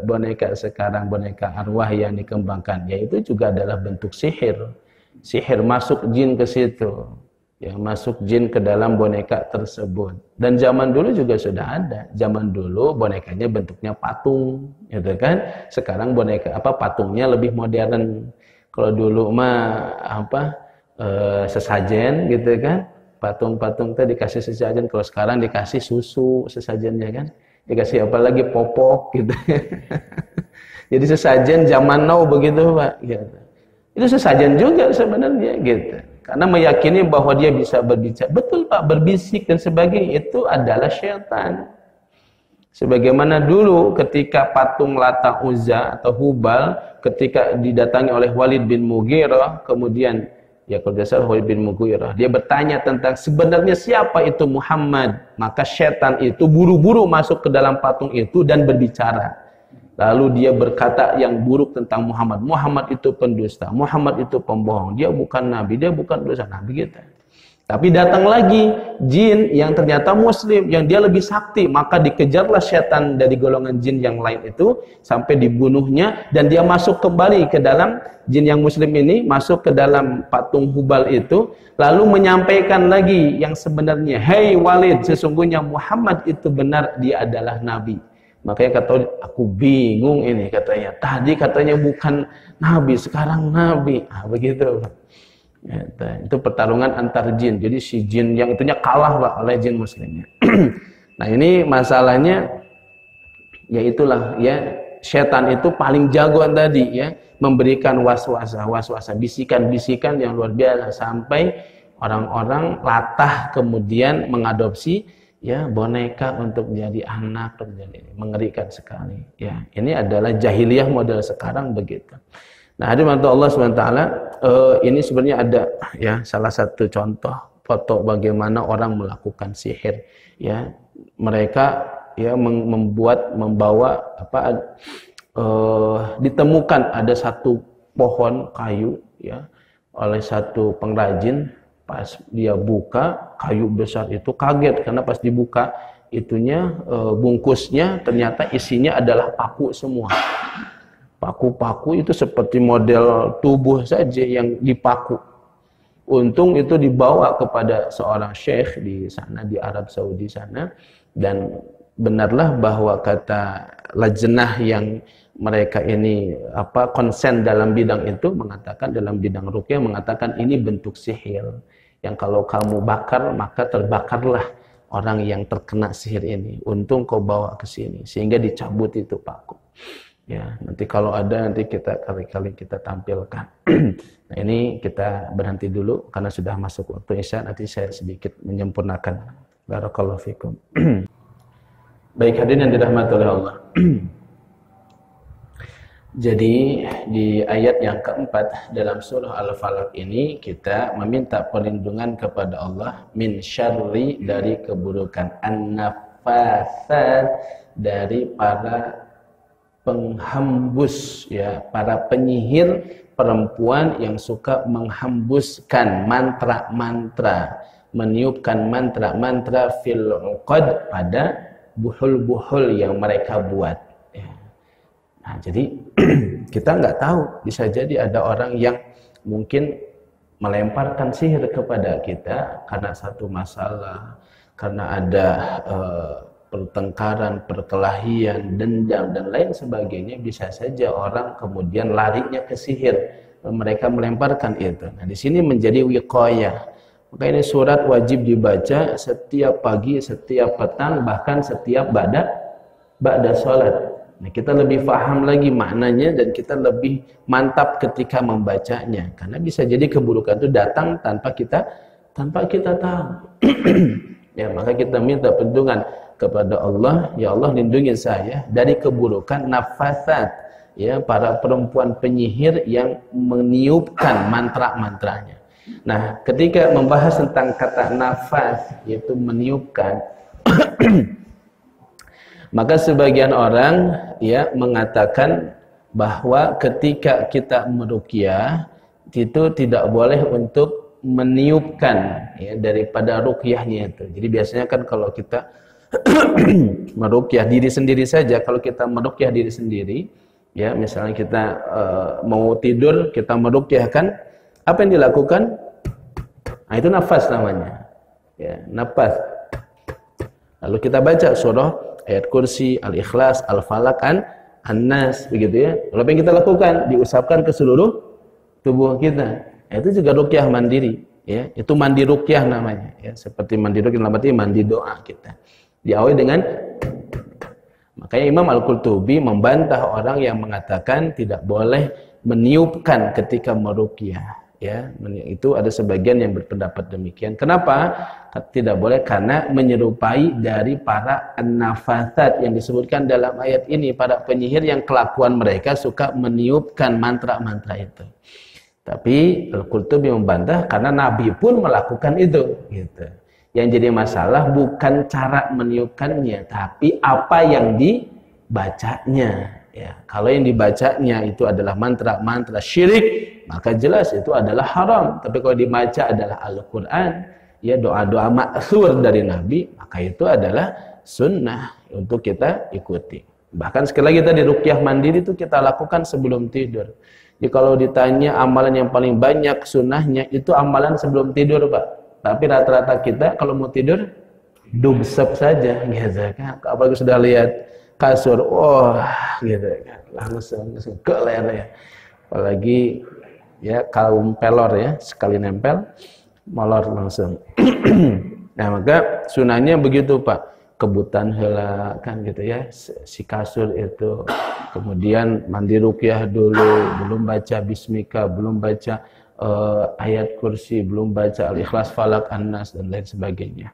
boneka sekarang, boneka arwah yang dikembangkan, yaitu juga adalah bentuk sihir. Sihir, masuk jin ke situ, ya, masuk jin ke dalam boneka tersebut. Dan zaman dulu juga sudah ada. Zaman dulu bonekanya bentuknya patung, gitu kan? Sekarang boneka patungnya lebih modern. Kalau dulu mah sesajen, gitu kan? Patung-patung itu dikasih sesajen. Kalau sekarang dikasih susu sesajennya, kan? Dikasih apa lagi, popok, gitu. Jadi sesajen zaman now begitu, Pak, gitu. Itu sesajen juga sebenarnya, gitu. Karena meyakini bahwa dia bisa berbicara. Betul, Pak, berbisik dan sebagainya itu adalah syaitan. Sebagaimana dulu ketika patung Lata, Uzza atau Hubal ketika didatangi oleh Walid bin Mughirah, kemudian kalau tidak salah Walid bin Mughirah, dia bertanya tentang sebenarnya siapa itu Muhammad. Maka syaitan itu buru-buru masuk ke dalam patung itu dan berbicara. Lalu dia berkata yang buruk tentang Muhammad. Muhammad itu pendusta, Muhammad itu pembohong, dia bukan nabi, dia bukan dosa nabi, gitu. Tapi datang lagi jin yang ternyata muslim, yang dia lebih sakti, maka dikejarlah setan dari golongan jin yang lain itu sampai dibunuhnya, dan dia masuk kembali ke dalam jin yang muslim ini, masuk ke dalam patung Hubal itu, lalu menyampaikan lagi yang sebenarnya, "Hei Walid, sesungguhnya Muhammad itu benar, dia adalah nabi." Makanya kata, aku bingung ini, katanya. Tadi katanya bukan nabi, sekarang nabi. Begitu. Itu pertarungan antar jin. Jadi si jin yang itunya kalah, Pak, oleh jin muslimnya. Nah, ini masalahnya, ya itulah, ya, setan itu paling jagoan tadi, ya, memberikan waswasa, bisikan-bisikan yang luar biasa sampai orang-orang latah kemudian mengadopsi, ya, boneka untuk menjadi anak, mengerikan sekali. Ya, ini adalah jahiliyah model sekarang begitu. Nah, hadirin Allah SWT, ini sebenarnya ada, ya, salah satu contoh foto bagaimana orang melakukan sihir. Ya, mereka, ya, membawa ditemukan ada satu pohon kayu, ya, oleh satu pengrajin. Pas dia buka, kayu besar itu kaget karena pas dibuka itunya, bungkusnya ternyata isinya adalah paku semua. Paku-paku itu seperti model tubuh saja yang dipaku. Untung itu dibawa kepada seorang syekh di sana, di Arab Saudi sana, dan benarlah bahwa kata lajnah yang mereka ini konsen dalam bidang itu mengatakan, dalam bidang ruqyah mengatakan ini bentuk sihir yang kalau kamu bakar maka terbakarlah orang yang terkena sihir ini. Untung kau bawa ke sini sehingga dicabut itu paku. Ya, nanti kalau ada nanti kita kali-kali kita tampilkan. Nah, ini kita berhenti dulu karena sudah masuk waktu Isya, nanti saya sedikit menyempurnakan. Barakallahu fikum. Baik, hadirin yang dirahmati oleh Allah. Jadi di ayat yang keempat dalam surah Al-Falaq ini kita meminta perlindungan kepada Allah min syarri, dari keburukan, an-nafatsat, dari para penghembus, ya, para penyihir perempuan yang suka menghembuskan mantra-mantra, meniupkan mantra-mantra fil uqad pada buhul-buhul yang mereka buat. Ya. Nah, jadi kita nggak tahu, bisa jadi ada orang yang mungkin melemparkan sihir kepada kita karena satu masalah, karena ada pertengkaran, perkelahian, dendam dan lain sebagainya. Bisa saja orang kemudian larinya ke sihir, mereka melemparkan itu. Nah, di sini menjadi wiqayah. Maka ini surat wajib dibaca setiap pagi, setiap petang, bahkan setiap ba'da sholat. Nah, kita lebih paham lagi maknanya dan kita lebih mantap ketika membacanya. Karena bisa jadi keburukan itu datang tanpa kita tahu. Ya, maka kita minta perlindungan kepada Allah, ya Allah lindungi saya dari keburukan nafasat, ya, para perempuan penyihir yang meniupkan mantra-mantranya. Nah, ketika membahas tentang kata nafas, yaitu meniupkan, maka sebagian orang ya mengatakan bahwa ketika kita meruqyah itu tidak boleh untuk meniupkan, ya, daripada ruqyahnya itu. Jadi biasanya kan kalau kita meruqyah diri sendiri saja, kalau kita meruqyah diri sendiri, ya, misalnya kita mau tidur, kita meruqyah kan, apa yang dilakukan? Nah, itu nafas namanya. Ya, nafas. Lalu kita baca surah, ayat kursi, al-ikhlas, al-falaq, an-nas, begitu ya. Lalu apa yang kita lakukan? Diusapkan ke seluruh tubuh kita. Nah, itu juga ruqyah mandiri, ya. Itu mandi ruqyah namanya, ya. Seperti mandi ruqyah, berarti mandi doa kita. Diawali dengan, makanya Imam Al-Qurtubi membantah orang yang mengatakan tidak boleh meniupkan ketika meruqyah. Ya, itu ada sebagian yang berpendapat demikian. Kenapa tidak boleh? Karena menyerupai dari para an-nafasat yang disebutkan dalam ayat ini, para penyihir yang kelakuan mereka suka meniupkan mantra-mantra itu. Tapi Al-Qurtubi membantah karena Nabi pun melakukan itu, gitu. Yang jadi masalah bukan cara meniupkannya, tapi apa yang dibacanya. Ya, kalau yang dibacanya itu adalah mantra-mantra syirik, maka jelas itu adalah haram. Tapi kalau dibaca adalah Al-Quran, ya, doa-doa ma'thur dari Nabi, maka itu adalah sunnah untuk kita ikuti. Bahkan sekali lagi tadi ruqyah mandiri itu kita lakukan sebelum tidur. Jadi kalau ditanya amalan yang paling banyak sunnahnya, itu amalan sebelum tidur, Pak. Tapi rata-rata kita kalau mau tidur dubsep saja, gitu kan. Apalagi sudah lihat kasur, gitu kan, langsung keler ya. Apalagi ya kaum pelor ya, sekali nempel molor langsung. Nah, maka sunahnya begitu, Pak. Kebutan heula kan gitu ya, si kasur itu. Kemudian mandi ruqyah dulu, belum baca bismika, belum baca ayat kursi, belum baca al-ikhlas, falaq, an-nas dan lain sebagainya.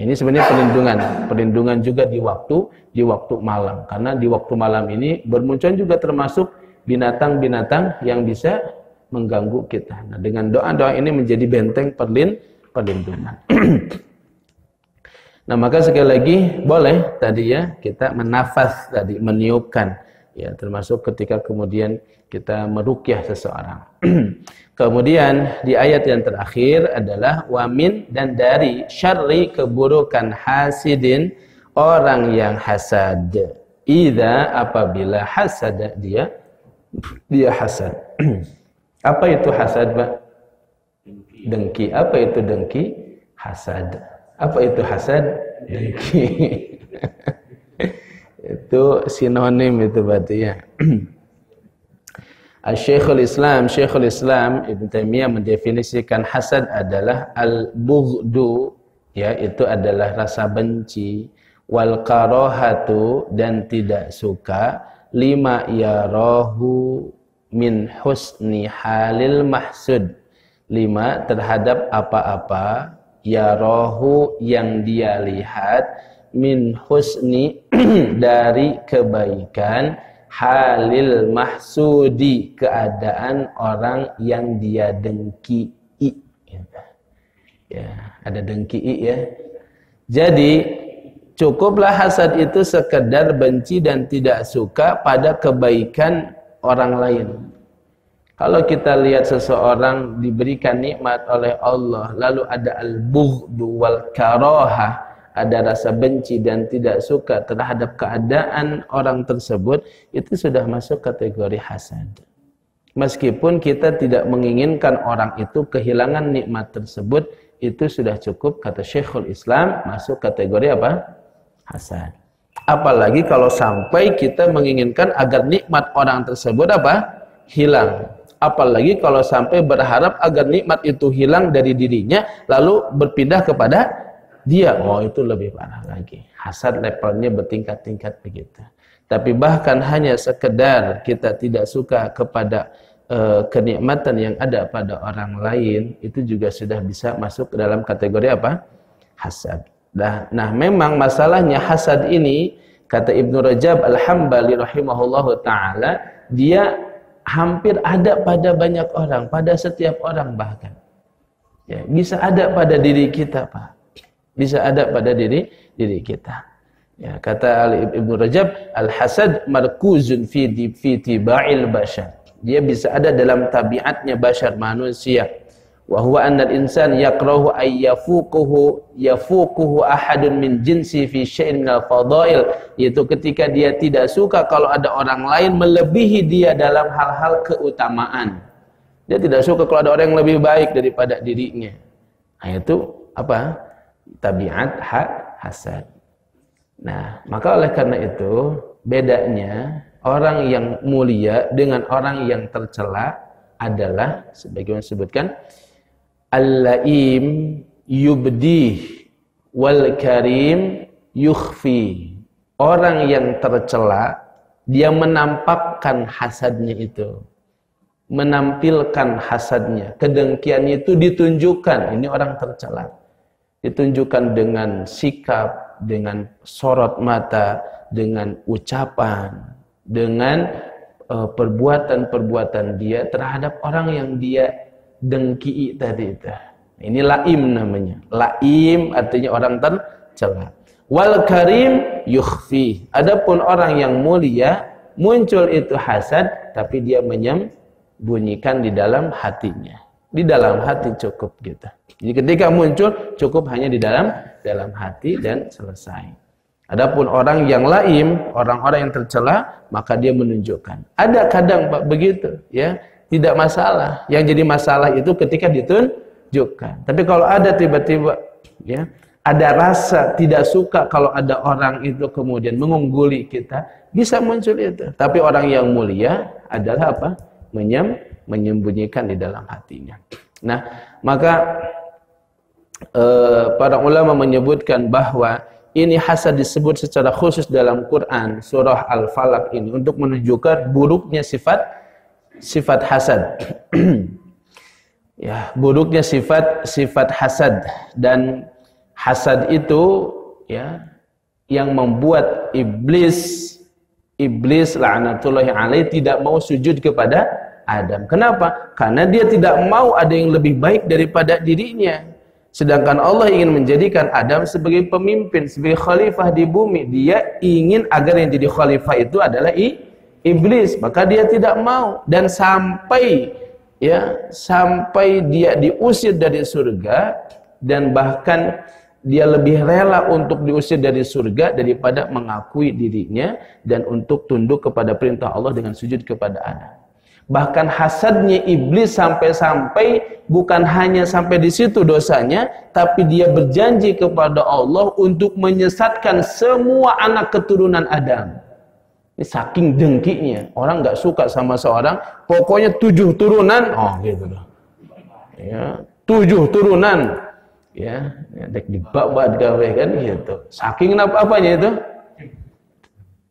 Ini sebenarnya perlindungan juga di waktu malam, karena di waktu malam ini bermunculan juga termasuk binatang-binatang yang bisa mengganggu kita. Nah, dengan doa-doa ini menjadi benteng perlindungan. Nah, maka sekali lagi boleh tadi ya kita menafas tadi, meniupkan, ya, termasuk ketika kemudian kita meruqyah seseorang. Kemudian di ayat yang terakhir adalah wamin, dan dari syarri keburukan hasidin, orang yang hasad. Idza, apabila hasad dia hasad. Apa itu hasad, Pak? Dengki. Apa itu dengki? Hasad. Apa itu hasad? Dengki. Itu sinonim itu berarti ya. Syekhul Islam Ibn Taimiyah mendefinisikan hasad adalah al-bughdu, ya, itu adalah rasa benci, wal karahatu, dan tidak suka, lima yarahu min husni halil mahsud, lima terhadap apa-apa, yarahu yang dia lihat, min husni dari kebaikan, halil mahsudi keadaan orang yang dia dengki. Ya, ada dengki ya. Jadi cukuplah hasad itu sekedar benci dan tidak suka pada kebaikan orang lain. Kalau kita lihat seseorang diberikan nikmat oleh Allah, lalu ada al-bughdu wal karahah, ada rasa benci dan tidak suka terhadap keadaan orang tersebut, itu sudah masuk kategori hasad. Meskipun kita tidak menginginkan orang itu kehilangan nikmat tersebut, itu sudah cukup, kata Syekhul Islam, masuk kategori apa? Hasad. Apalagi kalau sampai kita menginginkan agar nikmat orang tersebut apa? Hilang. Apalagi kalau sampai berharap agar nikmat itu hilang dari dirinya, lalu berpindah kepada dia. Oh, itu lebih parah lagi. Hasad levelnya bertingkat-tingkat begitu. Tapi bahkan hanya sekedar kita tidak suka kepada kenikmatan yang ada pada orang lain, itu juga sudah bisa masuk ke dalam kategori apa? Hasad. Nah, memang masalahnya hasad ini, kata Ibnu Rajab Al-Hambali rahimahullahu ta'ala, dia hampir ada pada banyak orang, pada setiap orang bahkan. Ya, bisa ada pada diri kita, Pak. Bisa ada pada diri kita. Ya, kata Ibnu Rajab, al-hasad markuzun fi tiba'il bashar. Dia bisa ada dalam tabiatnya bashar, manusia. Wa huwa anna al-insan yakrahu ay yafuquhu ahadun min jinsi fi syai'in minal fadail, yaitu ketika dia tidak suka kalau ada orang lain melebihi dia dalam hal-hal keutamaan. Dia tidak suka kalau ada orang yang lebih baik daripada dirinya. Nah, itu apa? Tabiat hasad. Nah, maka oleh karena itu bedanya orang yang mulia dengan orang yang tercela adalah sebagaimana disebutkan, al-laim yubdih wal karim yukhfi. Orang yang tercela, dia menampakkan hasadnya itu, menampilkan hasadnya, kedengkiannya itu ditunjukkan. Ini orang tercela, ditunjukkan dengan sikap, dengan sorot mata, dengan ucapan, dengan perbuatan-perbuatan dia terhadap orang yang dia dengki tadi itu. Ini laim namanya. Laim artinya orang tercela. Wal karim yukhfi. Adapun orang yang mulia, muncul itu hasad tapi dia menyembunyikan di dalam hatinya. Di dalam hati cukup gitu. Jadi ketika muncul cukup hanya di dalam hati dan selesai. Adapun orang yang laim, orang-orang yang tercela, maka dia menunjukkan. Ada kadang Pak begitu, ya. Tidak masalah. Yang jadi masalah itu ketika ditunjukkan. Tapi kalau ada tiba-tiba, ya, ada rasa tidak suka kalau ada orang itu kemudian mengungguli kita, bisa muncul itu. Tapi orang yang mulia adalah apa? Menyembunyikan di dalam hatinya. Nah, maka para ulama menyebutkan bahwa ini hasad disebut secara khusus dalam Quran surah Al-Falaq ini untuk menunjukkan buruknya sifat hasad. Ya, buruknya sifat hasad, dan hasad itu ya yang membuat iblis laknatullahi alaih tidak mau sujud kepada Adam. Kenapa? Karena dia tidak mau ada yang lebih baik daripada dirinya. Sedangkan Allah ingin menjadikan Adam sebagai pemimpin, sebagai khalifah di bumi. Dia ingin agar yang jadi khalifah itu adalah iblis, maka dia tidak mau, dan sampai dia diusir dari surga, dan bahkan dia lebih rela untuk diusir dari surga daripada mengakui dirinya dan untuk tunduk kepada perintah Allah dengan sujud kepada Adam. Bahkan hasadnya iblis sampai-sampai bukan hanya sampai di situ dosanya, tapi dia berjanji kepada Allah untuk menyesatkan semua anak keturunan Adam. Ini saking dengkinya, orang nggak suka sama seorang, pokoknya 7 turunan, oh gitu loh. Ya, 7 turunan, ya, dek dibabat gawe kan gitu. Saking apa-apanya itu,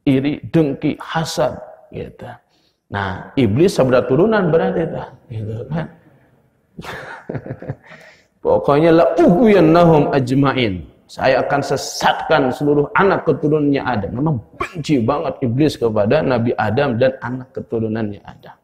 iri, dengki, hasad, gitu. Nah, iblis seberapa turunan berarti itu, gitu kan? Pokoknya la ughwiyannahum ajmain. Saya akan sesatkan seluruh anak keturunannya Adam. Memang benci banget iblis kepada Nabi Adam dan anak keturunannya Adam.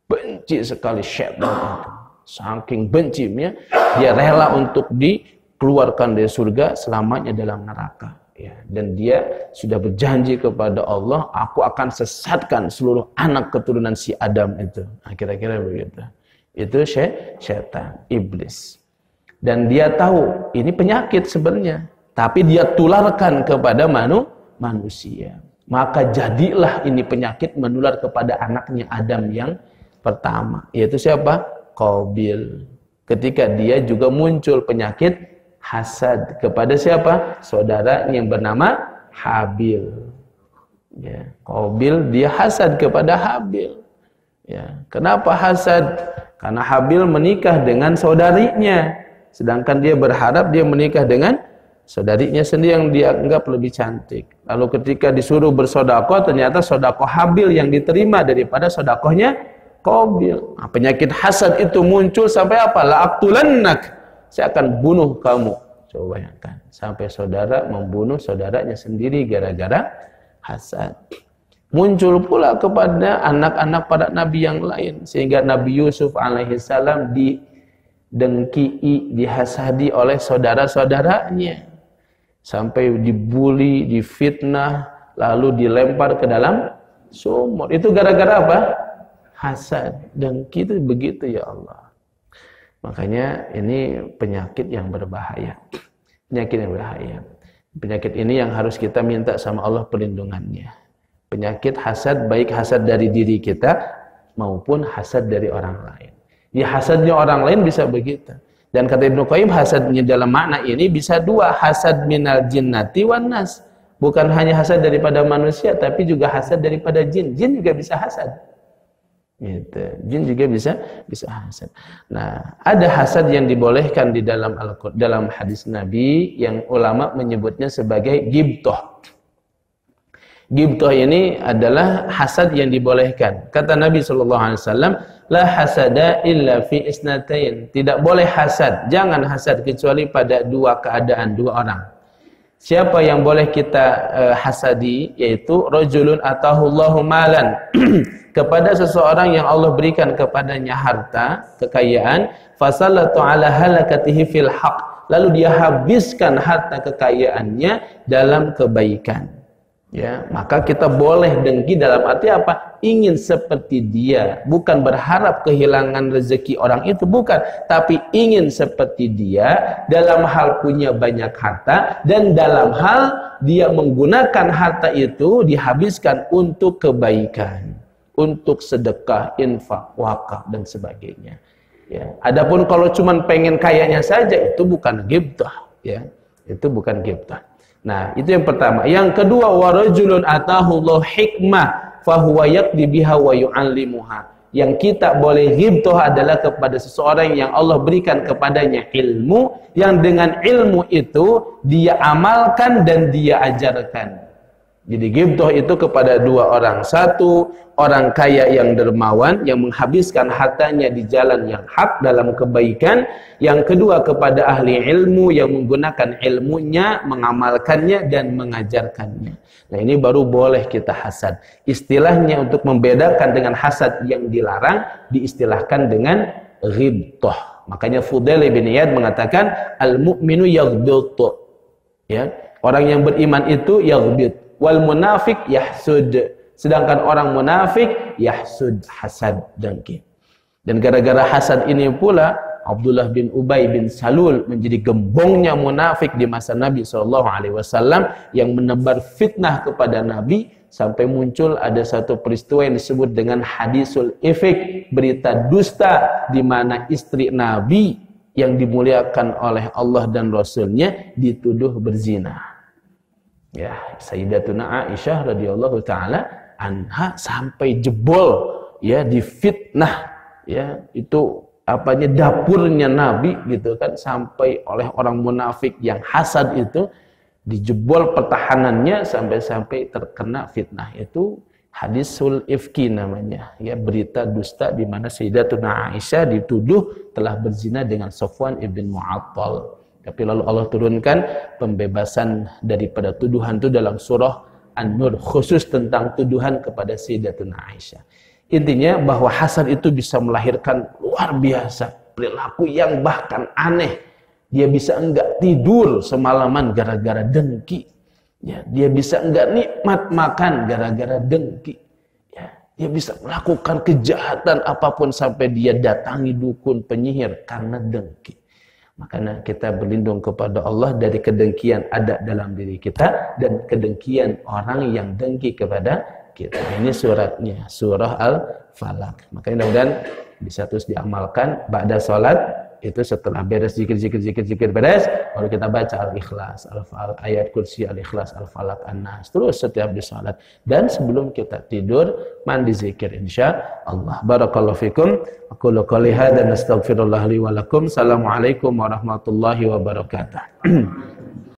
Benci sekali syaitan itu. Saking bencinya, dia rela untuk dikeluarkan dari surga, selamanya dalam neraka. ya. Dan dia sudah berjanji kepada Allah, aku akan sesatkan seluruh anak keturunan si Adam itu. Nah, kira-kira begitu. Itu syaitan, iblis. Dan dia tahu ini penyakit sebenarnya, tapi dia tularkan kepada manusia. Maka jadilah ini penyakit menular kepada anaknya Adam yang pertama, yaitu siapa? Qabil. Ketika dia juga muncul penyakit hasad kepada siapa? Saudara yang bernama Habil. Ya, Qabil dia hasad kepada Habil. Ya, kenapa hasad? Karena Habil menikah dengan saudarinya, sedangkan dia berharap dia menikah dengan saudarinya sendiri yang dia anggap lebih cantik. Lalu ketika disuruh bersedekah, ternyata sedekah Habil yang diterima daripada sedekahnya Qabil. Nah, penyakit hasad itu muncul sampai apa? La'aqtulannak, saya akan bunuh kamu. Coba bayangkan, sampai saudara membunuh saudaranya sendiri gara-gara hasad. Muncul pula kepada anak-anak para nabi yang lain, sehingga Nabi Yusuf alaihissalam didengki, dihasadi oleh saudara-saudaranya, sampai dibuli, difitnah, lalu dilempar ke dalam sumur. Itu gara-gara apa? Hasad. Dan kita begitu, ya Allah. Makanya ini penyakit yang berbahaya. Penyakit yang berbahaya. Penyakit ini yang harus kita minta sama Allah perlindungannya. Penyakit hasad, baik hasad dari diri kita maupun hasad dari orang lain. Di hasadnya orang lain bisa begitu. Dan kata Ibnu Qayyim, hasadnya dalam makna ini bisa dua, hasad minal jinnati wan nas. Bukan hanya hasad daripada manusia, tapi juga hasad daripada jin. Jin juga bisa hasad. Gitu. Jin juga bisa hasad. Nah, ada hasad yang dibolehkan di dalam hadis Nabi yang ulama menyebutnya sebagai ghibthah. Ghibthah ini adalah hasad yang dibolehkan. Kata Nabi SAW, la hasada illa fi isnatain. Tidak boleh hasad, jangan hasad kecuali pada dua keadaan, dua orang. Siapa yang boleh kita hasadi? Yaitu rajulun atahullahu malan, kepada seseorang yang Allah berikan kepadanya harta, kekayaan, fasallatu ala halakatihi fil haq, lalu dia habiskan harta kekayaannya dalam kebaikan. Ya, maka kita boleh dengki dalam arti apa? Ingin seperti dia, bukan berharap kehilangan rezeki orang itu, bukan, tapi ingin seperti dia dalam hal punya banyak harta, dan dalam hal dia menggunakan harta itu dihabiskan untuk kebaikan, untuk sedekah, infak, wakaf dan sebagainya. Ya, adapun kalau cuma pengen kayanya saja, itu bukan ghibthah, ya. Itu bukan ghibthah. Nah, itu yang pertama. Yang kedua, warajulun atahullahu hikmah fahuwa yaqdi biha wa yu'allimuha. Yang kita boleh ghibthah adalah kepada seseorang yang Allah berikan kepadanya ilmu, yang dengan ilmu itu dia amalkan dan dia ajarkan. Jadi ghibthah itu kepada dua orang. Satu, orang kaya yang dermawan, yang menghabiskan hartanya di jalan yang hak dalam kebaikan. Yang kedua, kepada ahli ilmu yang menggunakan ilmunya, mengamalkannya dan mengajarkannya. Nah, ini baru boleh kita hasad. Istilahnya untuk membedakan dengan hasad yang dilarang, diistilahkan dengan ghibthah. Makanya Fudail bin Iyad mengatakan, al-mu'minu yaghbit. Ya, orang yang beriman itu yaghbit. Wal munafik yahsud, sedangkan orang munafik yahsud, hasad, dengki. Dan gara-gara hasad ini pula Abdullah bin Ubay bin Salul menjadi gembongnya munafik di masa Nabi SAW yang menebar fitnah kepada Nabi, sampai muncul ada satu peristiwa yang disebut dengan hadisul ifk, berita dusta, di mana istri Nabi yang dimuliakan oleh Allah dan Rasulnya dituduh berzina. Ya, Sayyidatuna Aisyah radhiyallahu taala anha sampai jebol, ya, difitnah, ya, itu apanya dapurnya Nabi gitu kan, sampai oleh orang munafik yang hasad itu dijebol pertahanannya sampai terkena fitnah. Itu hadisul ifki namanya, ya, berita dusta di mana Sayyidatuna Aisyah dituduh telah berzina dengan Safwan ibn Mu'attal. Tapi lalu Allah turunkan pembebasan daripada tuduhan itu dalam surah An-Nur, khusus tentang tuduhan kepada Sayyidatuna Aisyah. Intinya bahwa hasad itu bisa melahirkan luar biasa perilaku yang bahkan aneh. Dia bisa enggak tidur semalaman gara-gara dengki. Ya, dia bisa enggak nikmat makan gara-gara dengki. Ya, dia bisa melakukan kejahatan apapun sampai dia datangi dukun penyihir karena dengki. Makanya kita berlindung kepada Allah dari kedengkian ada dalam diri kita dan kedengkian orang yang dengki kepada kita. Ini suratnya, surah Al-Falaq. Makanya mudah-mudahan bisa terus diamalkan ba'da salat. Itu setelah beres zikir beres, baru kita baca Al-Ikhlas, ayat kursi Al-Ikhlas, Al-Falaq, An-Nas, terus setiap di salat. Dan sebelum kita tidur, mandi zikir insya Allah. Barakallahu fikum. Aku qouli hadza nastaghfirullah li wa lakum. Assalamualaikum warahmatullahi wabarakatuh.